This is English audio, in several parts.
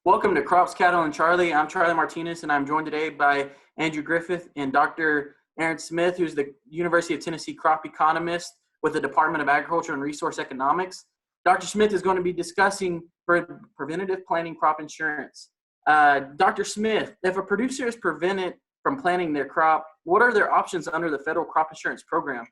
Welcome to Crops, Cattle, and Charley. I'm Charley Martinez, and I'm joined today by Andrew Griffith and Dr. Aaron Smith, who's the University of Tennessee crop economist with the Department of Agriculture and Resource Economics. Dr. Smith is going to be discussing preventative planting crop insurance. Dr. Smith, if a producer is prevented from planting their crop, what are their options under the federal crop insurance program?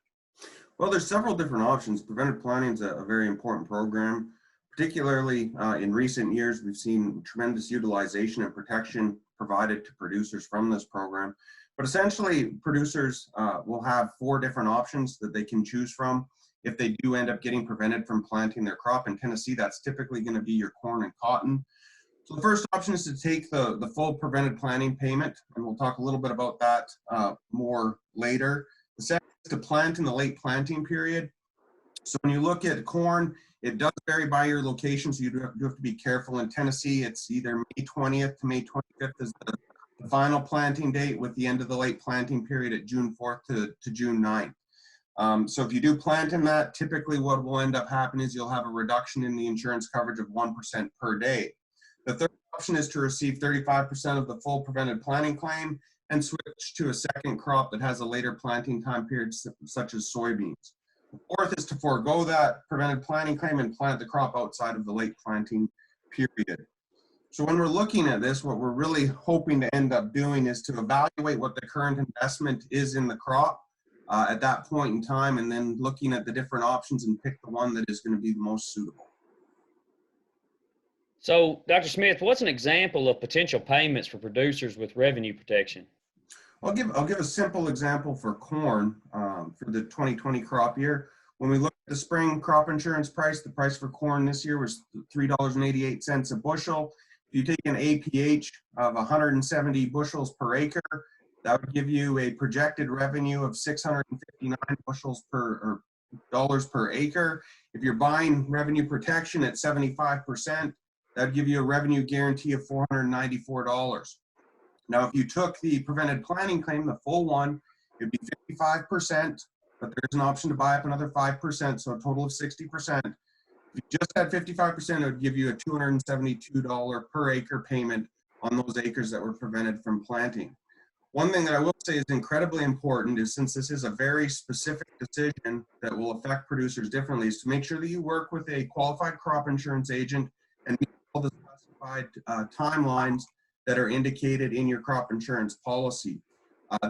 Well, there's several different options. Preventive planting is a very important program. Particularly in recent years, we've seen tremendous utilization and protection provided to producers from this program. But essentially, producers will have four different options that they can choose from if they do end up getting prevented from planting their crop. In Tennessee, that's typically going to be your corn and cotton. So the first option is to take the full prevented planting payment, and we'll talk a little bit about that more later. The second is to plant in the late planting period. So when you look at corn, it does vary by your location, so you do have to be careful. In Tennessee, it's either May 20th to May 25th is the final planting date, with the end of the late planting period at June 4th to June 9th. So if you do plant in that, typically what will end up happening is you'll have a reduction in the insurance coverage of 1% per day. The third option is to receive 35% of the full prevented planting claim and switch to a second crop that has a later planting time period, such as soybeans. The fourth is to forego that prevented planting claim and plant the crop outside of the late planting period. So when we're looking at this, what we're really hoping to end up doing is to evaluate what the current investment is in the crop at that point in time, and then looking at the different options and pick the one that is going to be the most suitable. So, Dr. Smith, what's an example of potential payments for producers with revenue protection? I'll give a simple example for corn for the 2020 crop year. When we look at the spring crop insurance price, the price for corn this year was $3.88 a bushel. If you take an APH of 170 bushels per acre, that would give you a projected revenue of 659 dollars per acre. If you're buying revenue protection at 75%, that would give you a revenue guarantee of $494. Now, if you took the prevented planting claim, the full one, it'd be 55%, but there's an option to buy up another 5%, so a total of 60%. If you just had 55%, it would give you a $272 per acre payment on those acres that were prevented from planting. One thing that I will say is incredibly important is, since this is a very specific decision that will affect producers differently, is to make sure that you work with a qualified crop insurance agent and meet all the specified timelines that are indicated in your crop insurance policy.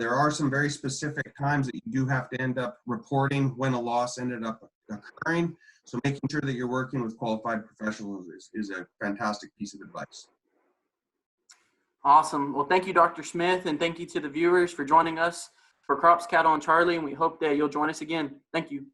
There are some very specific times that you do have to end up reporting when a loss ended up occurring. So making sure that you're working with qualified professionals is a fantastic piece of advice. Awesome. Well, thank you, Dr. Smith, and thank you to the viewers for joining us for Crops, Cattle, and Charley, and we hope that you'll join us again. Thank you.